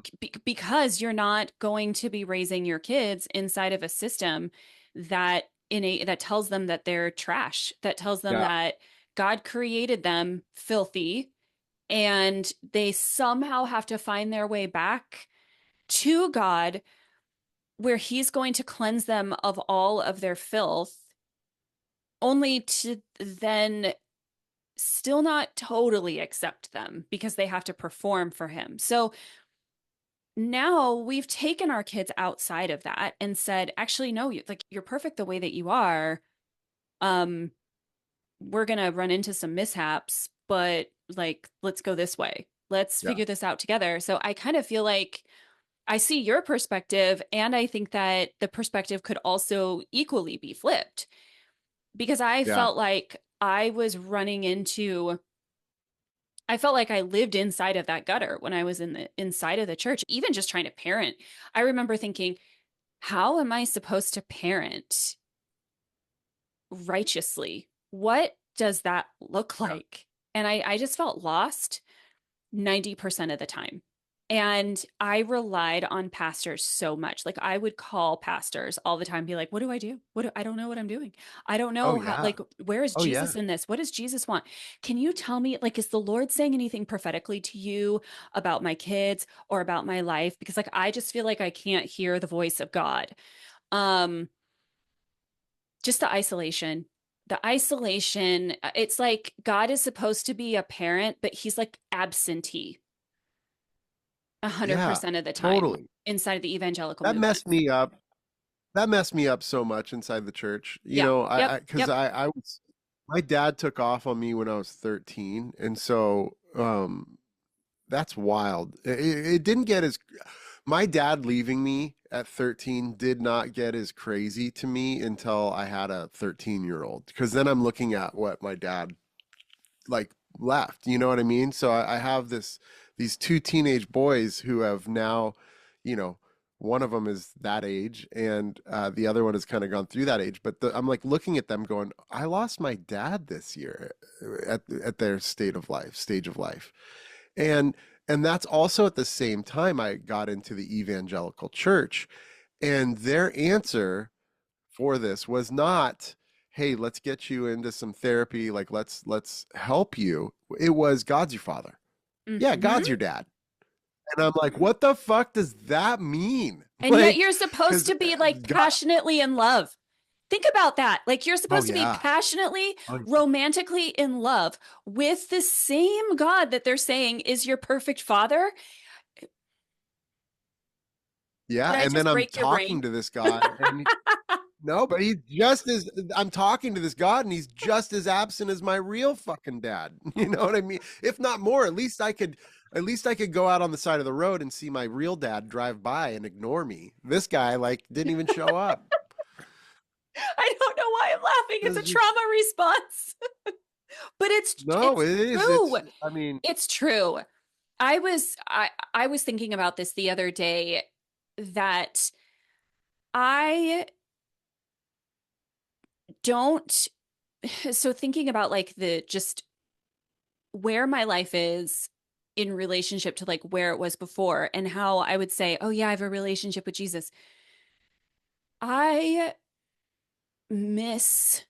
because you're not going to be raising your kids inside of a system that tells them that they're trash, that tells them Yeah. that God created them filthy and they somehow have to find their way back to God where he's going to cleanse them of all of their filth, only to then still not totally accept them because they have to perform for him. So now we've taken our kids outside of that and said, actually, no, like you're perfect the way that you are. Um, we're gonna run into some mishaps, but like, let's go this way. Let's Yeah. figure this out together. So I kind of feel like I see your perspective, and I think that the perspective could also equally be flipped because Yeah. I felt like I lived inside of that gutter when I was in the inside of the church, even just trying to parent. I remember thinking, how am I supposed to parent righteously? What does that look Yeah. like? And I just felt lost 90% of the time. And I relied on pastors so much. Like I would call pastors all the time, be like, what do I do? I don't know what I'm doing. I don't Oh know how, yeah. like, where is Oh yeah. Jesus in this? What does Jesus want? Can you tell me, like, is the Lord saying anything prophetically to you about my kids or about my life? Because like I just feel like I can't hear the voice of God. Um, just the isolation. The isolation, it's like God is supposed to be a parent, but he's like absentee Yeah. 100% of the time Totally. inside of the evangelical That movement. messed me up. That messed me up so much inside the church. You Yeah. know, Yep. because Yep. I was, my dad took off on me when I was 13, and so that's wild. It didn't get as, my dad leaving me at 13 did not get as crazy to me until I had a 13-year-old, because then I'm looking at what my dad like left. You know what I mean? So I have these two teenage boys who have now, you know, one of them is that age, and the other one has kind of gone through that age. But I'm like looking at them, going, "I lost my dad this year at their stage of life," and and that's also at the same time I got into the evangelical church, and their answer for this was not, hey, let's get you into some therapy, like let's help you. It was, God's your father. Yeah, Hmm. God's your dad. And I'm like, what the fuck does that mean? And yet Like, you're supposed because to be like God, passionately in love. Think about that. Like you're oh supposed to be yeah, passionately, oh romantically in love with the same God that they're saying is your perfect father. yeah. Did I And then just I'm break your brain? talking to this God, and no, but he's just as, I'm talking to this God, and he's just as absent as my real fucking dad. You know what I mean? If not more, at least I could go out on the side of the road and see my real dad drive by and ignore me. This guy like didn't even show up. I don't know why I'm laughing. It It's a was just, trauma response. But no, it's it is. true. I mean, It's true. I was thinking about this the other day that I don't so thinking about like the just where my life is in relationship to like where it was before and how I would say, "Oh yeah, I have a relationship with Jesus." I miss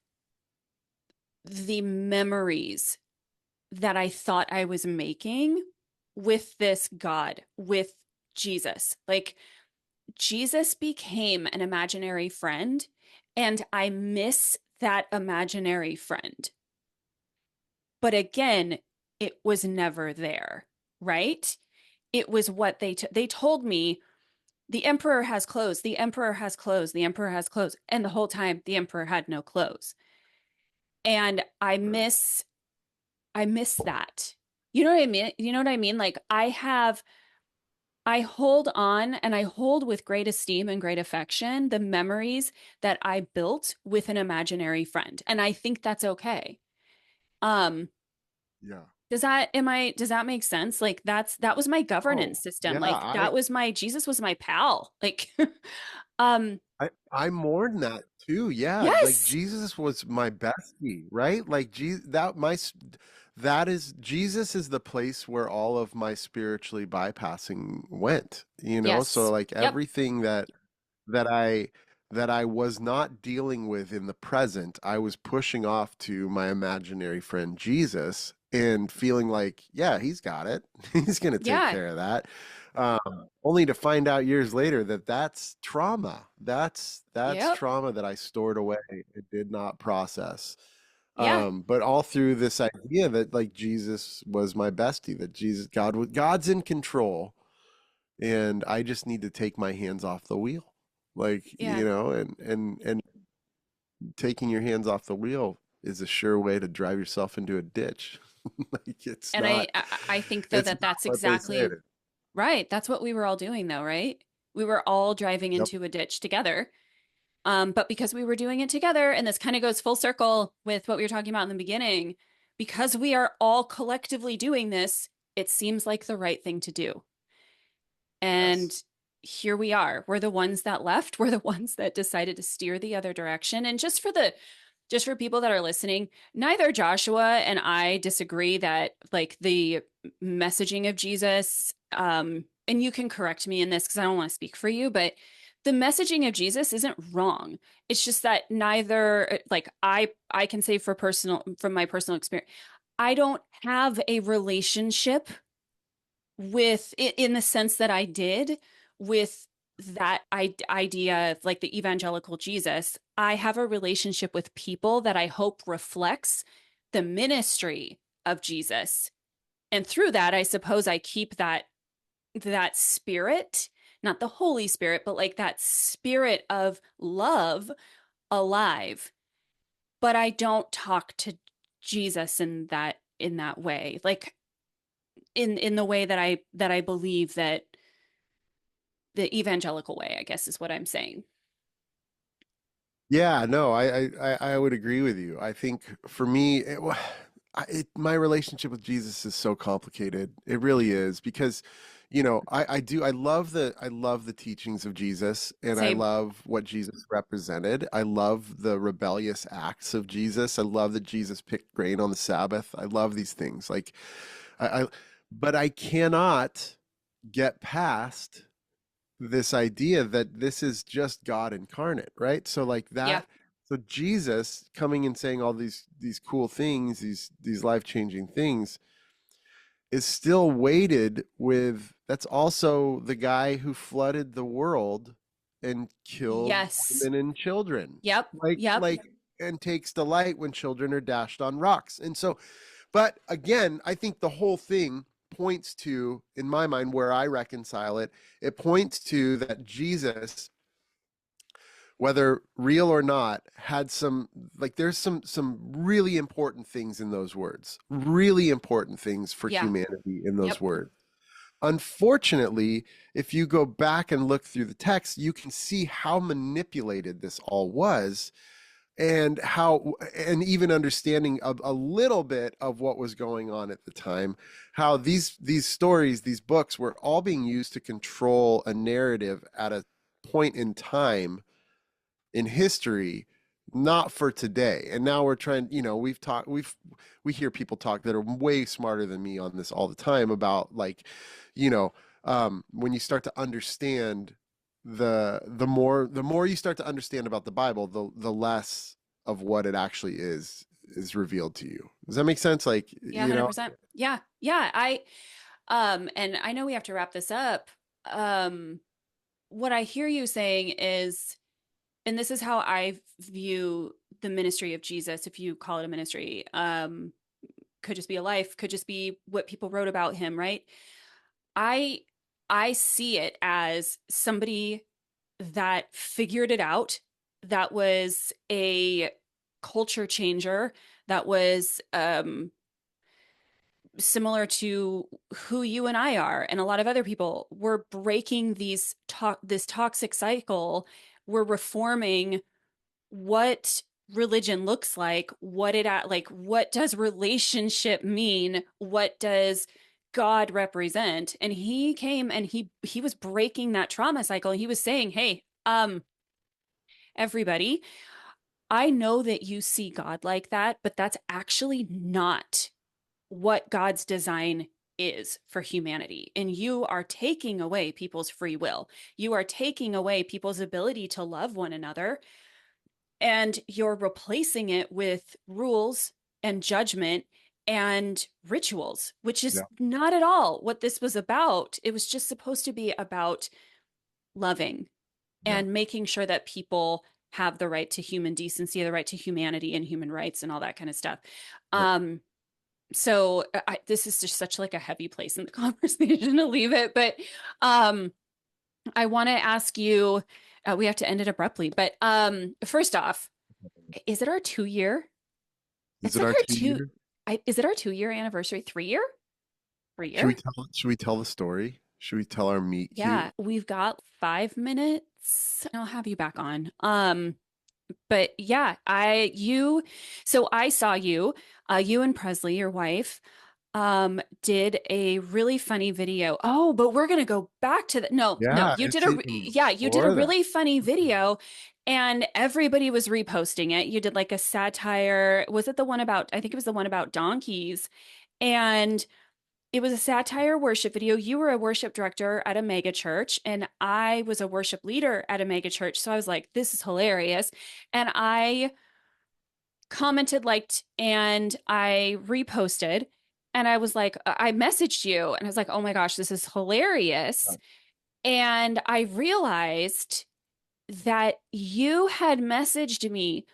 the memories that I thought I was making with this God, with Jesus. Like Jesus became an imaginary friend, and I miss that imaginary friend. But again, it was never there, right? It was what they told me, the emperor has clothes, the emperor has clothes, the emperor has clothes, and the whole time the emperor had no clothes. And I miss that. You know what I mean? You know what I mean? Like I hold on and I hold with great esteem and great affection the memories that I built with an imaginary friend. And I think that's okay. Um, yeah. does that make sense? Like that was my governance Oh, system. yeah. Like that was my Jesus was my pal. Like um I mourn that too. Yeah, like yes. Jesus was my bestie, right? Like Jesus, that that is, Jesus is the place where all of my spiritually bypassing went. You know, so Yes. like Yep. everything that I that I was not dealing with in the present, I was pushing off to my imaginary friend Jesus and feeling like, yeah, he's got it. He's going to take Yeah. care of that. Only to find out years later that that's trauma. That's Yep. trauma that I stored away and did not process. Yeah. But all through this idea that like Jesus was my bestie, that God's in control, and I just need to take my hands off the wheel. Like, Yeah. you know, and taking your hands off the wheel is a sure way to drive yourself into a ditch. Like And I think though it's that not that's what they say it exactly is. right. That's what we were all doing though, right? We were all driving Yep. into a ditch together. But because we were doing it together, and this kind of goes full circle with what we were talking about in the beginning, because we are all collectively doing this, it seems like the right thing to do. And Yes. here we are. We're the ones that left. We're the ones that decided to steer the other direction. And just for people that are listening, neither Joshua and I disagree that like the messaging of Jesus and you can correct me in this because I don't want to speak for you, but the messaging of Jesus isn't wrong. It's just that neither, like I can say for personal, from my personal experience, I don't have a relationship with in the sense that I did with that idea of like the evangelical Jesus. I have a relationship with people that I hope reflects the ministry of Jesus. And through that, I suppose I keep that spirit, not the Holy Spirit, but like that spirit of love alive. But I don't talk to Jesus in that way. Like in the way that I believe that the evangelical way, I guess is what I'm saying. Yeah, no, I would agree with you. I think for me, my relationship with Jesus is so complicated. It really is because, I love the teachings of Jesus, and I Same. love what Jesus represented. I love the rebellious acts of Jesus. I love that Jesus picked grain on the Sabbath. I love these things. Like, I but I cannot get past this idea that this is just God incarnate, right? So like Yeah. that, so Jesus coming and saying all these cool things, these life-changing things is still weighted with, that's also the guy who flooded the world and killed Yes. women and children. Yep. Yep. Like and takes delight when children are dashed on rocks. And so, but again, I think the whole thing points to, in my mind, where I reconcile it, it points to that Jesus, whether real or not, had some, like there's some really important things in those words, really important things for Yeah. humanity in those Yep. words. Unfortunately, if you go back and look through the text, you can see how manipulated this all was, and how, and even understanding a little bit of what was going on at the time, how these stories, these books were all being used to control a narrative at a point in time in history, not for today. And now we're trying, we hear people talk that are way smarter than me on this all the time about, like, you know when you start to understand, the more you start to understand about the Bible, the less of what it actually is revealed to you. Does that make sense? Like, Yeah, 100%. Yeah. Yeah. And I know we have to wrap this up. Um, what I hear you saying is, and this is how I view the ministry of Jesus, if you call it a ministry, could just be a life, could just be what people wrote about him, right? I I see it as somebody that figured it out, that was a culture changer, that was similar to who you and I are and a lot of other people. We're breaking this toxic cycle. We're reforming what religion looks like, what does relationship mean, what does God represent. And he came and he was breaking that trauma cycle. He was saying, hey, everybody, I know that you see God like that, but that's actually not what God's design is for humanity. And you are taking away people's free will. You are taking away people's ability to love one another, and you're replacing it with rules and judgment and rituals, which is Yeah. not at all what this was about. It was just supposed to be about loving Yeah. and making sure that people have the right to human decency, the right to humanity and human rights and all that kind of stuff. Yep. Um, this is just such like a heavy place in the conversation to leave it, but um, I want to ask you. We have to end it abruptly, but first off, is it our 2 year? Is It's it like our our two two. year? Is it our 2 year anniversary? 3 year? 3 year? Should we tell the story? Should we tell our meet cute? Yeah, we've got 5 minutes. I'll have you back on. But yeah, so I saw you, you and Presley, your wife, did a really funny video. Oh, but we're gonna go back to the no, Yeah, it's even you did a before that. really funny video, and everybody was reposting it. You did like a satire. Was it the one about, I think it was the one about donkeys. And it was a satire worship video. You were a worship director at a mega church, and I was a worship leader at a mega church. So I was like, this is hilarious. And I commented, liked, and I reposted. And I was like, I messaged you and I was like, oh my gosh, this is hilarious. And I realized that you had messaged me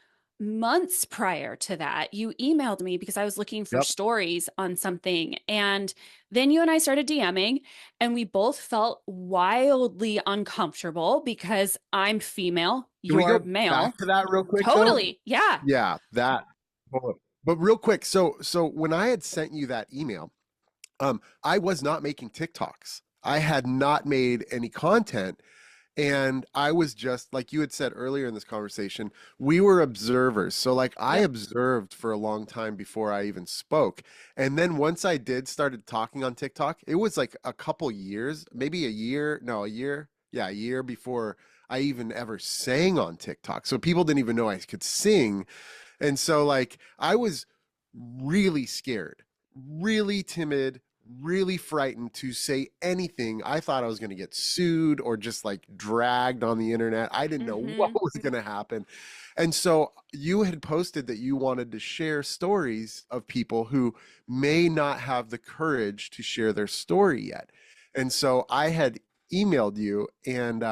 months prior to that. You emailed me because I was looking for Yep. stories on something. And then you and I started DMing, and we both felt wildly uncomfortable because I'm female, Can we go you're back male. to that real quick though? Totally. Yeah. Yeah, that. Hold on. But real quick, so when I had sent you that email, I was not making TikToks. I had not made any content. And I was just like you had said earlier in this conversation, we were observers. So, like, I Yep. observed for a long time before I even spoke. And then once I did started talking on TikTok, it was like a couple years, maybe a year, no, a year. Yeah, a year before I even ever sang on TikTok. So people didn't even know I could sing. And so, like, I was really scared, really timid, really frightened to say anything. I thought I was going to get sued or just like dragged on the internet. I didn't know what Mm-hmm. was going to happen. And so you had posted that you wanted to share stories of people who may not have the courage to share their story yet. And so I had emailed you and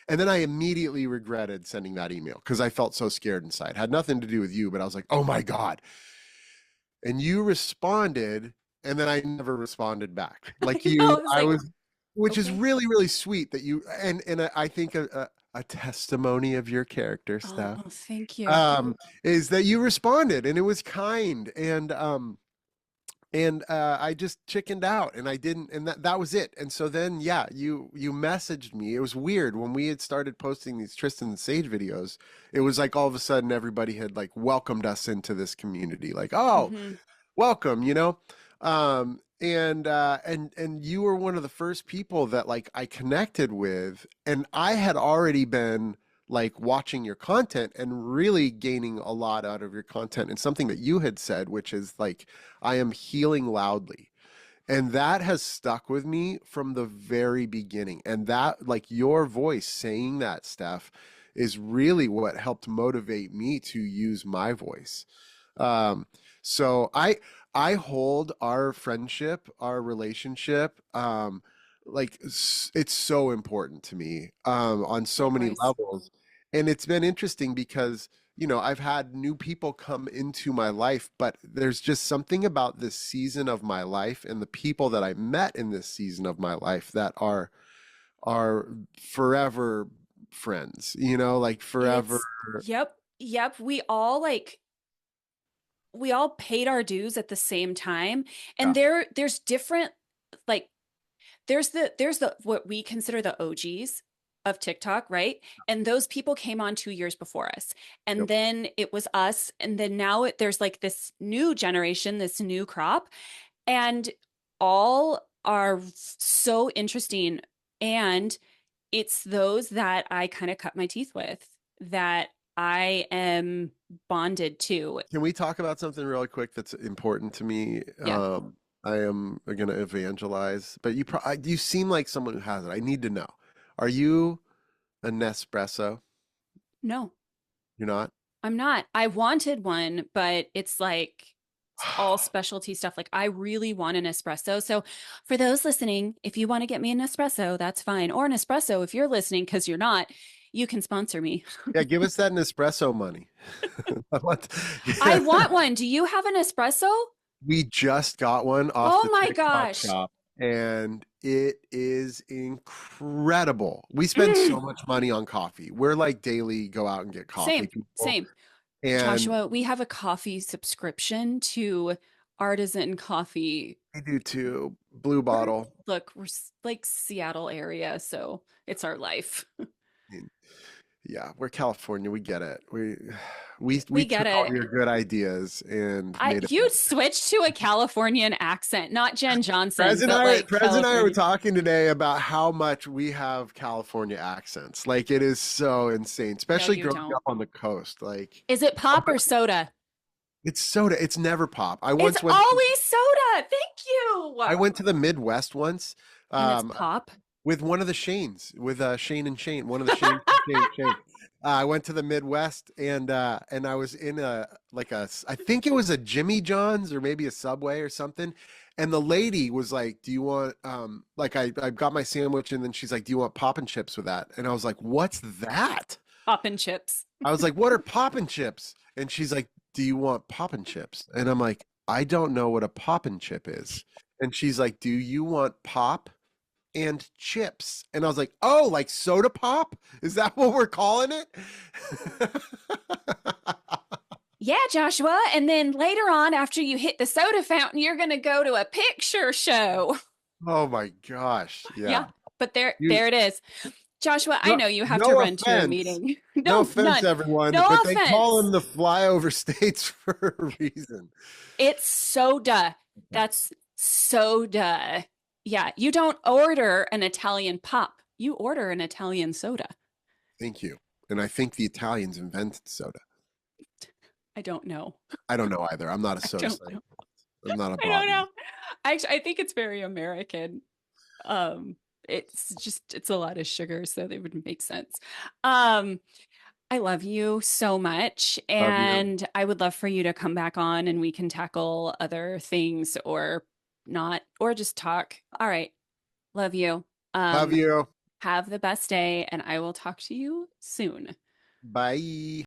then I immediately regretted sending that email because I felt so scared inside. It had nothing to do with you, but I was like, "Oh my God." And you responded, and then I never responded back. Like I know. you, I was I like, was, which is okay. really, really sweet that you, and I think a testimony of your character, Oh, Steph, thank you. um, is that you responded, and it was kind, and I just chickened out, and I didn't, and that was it. And so then, yeah, you messaged me. It was weird when we had started posting these Tristan and Sage videos. It was like all of a sudden everybody had like welcomed us into this community, like, oh, Mm-hmm. welcome, and you were one of the first people that like I connected with, and I had already been like watching your content and really gaining a lot out of your content, and something that you had said, which is like, I am healing loudly. And that has stuck with me from the very beginning. And that, like, your voice saying that, Steph, is really what helped motivate me to use my voice. Um, so I hold our friendship, our relationship, like it's so important to me, on so many Likewise. levels. And it's been interesting because, I've had new people come into my life, but there's just something about this season of my life and the people that I met in this season of my life that are forever friends, like forever. Yep. We all paid our dues at the same time. And Yeah. there's different, like, there's the what we consider the OGs of TikTok, right? And those people came on 2 years before us. And Yep. then it was us. And then now there's like this new generation, this new crop, and all are so interesting. And it's those that I kind of cut my teeth with, that I am bonded to. Can we talk about something really quick that's important to me? Yeah. I am going to evangelize, but you seem like someone who has it. I need to know. Are you a Nespresso? No, You're not? I'm not. I wanted one, but it's like it's all specialty stuff. Like, I really want an espresso. So for those listening, if you want to get me an espresso, that's fine. Or an espresso if you're listening, because you're not, you can sponsor me. Yeah, give us that Nespresso money. I want- I want one. Do you have an espresso? We just got one off Oh the my TikTok gosh. shop, and it is incredible. We spend Mm, so much money on coffee. We're like daily go out and get coffee same, people. same. And Joshua, we have a coffee subscription to Artisan Coffee. I do too. Blue We're, bottle. look, we're like Seattle area, so it's our life. Yeah, we're California. We get it. We We get took all it. your good ideas and made it You better. switched to a Californian accent, not Jen Johnson, but like Prez and I were California. talking today about how much we have California accents. Like it is so insane, No, especially you growing don't. up on the coast. Like Is it pop or soda? it's soda. It's never pop. I It's once went. always soda. Thank you. I went to the Midwest once. And it's Um, pop. with one of the Shanes, with Shane and Shane, one of the Shanes, Shane. I went to the Midwest and I was in I think it was a Jimmy John's or maybe a Subway or something. And the lady was like, "Do you want I got my sandwich and then she's like, "Do you want poppin' chips with that?" And I was like, "What's that?" Pop and chips. I was like, "What are poppin' chips?" And she's like, "Do you want poppin' chips?" And I'm like, "I don't know what a poppin' chip is." And she's like, "Do you want pop and chips?" And I was like, "Oh, like soda pop? Is that what we're calling it?" Yeah, Joshua. And then later on, after you hit the soda fountain, you're going to go to a picture show. Oh my gosh. Yeah. Yeah. But You there it is. Joshua, I no, know you have to no run to a offense. meeting. No No, offense, none. everyone, No but they call offense. them the flyover states for a reason. It's soda. That's soda. Yeah, you don't order an Italian pop. You order an Italian soda. Thank you. And I think the Italians invented soda. I don't know. I don't know either. I'm not a I soda don't know. scientist. I'm not a I don't botanist. know. I think it's very American. Um, it's a lot of sugar, so they wouldn't make sense. Um, I love you so much, Love you. and I would love for you to come back on and we can tackle other things or not, or just talk. All right. Love you. Love Um, you. have the best day, and I will talk to you soon. Bye.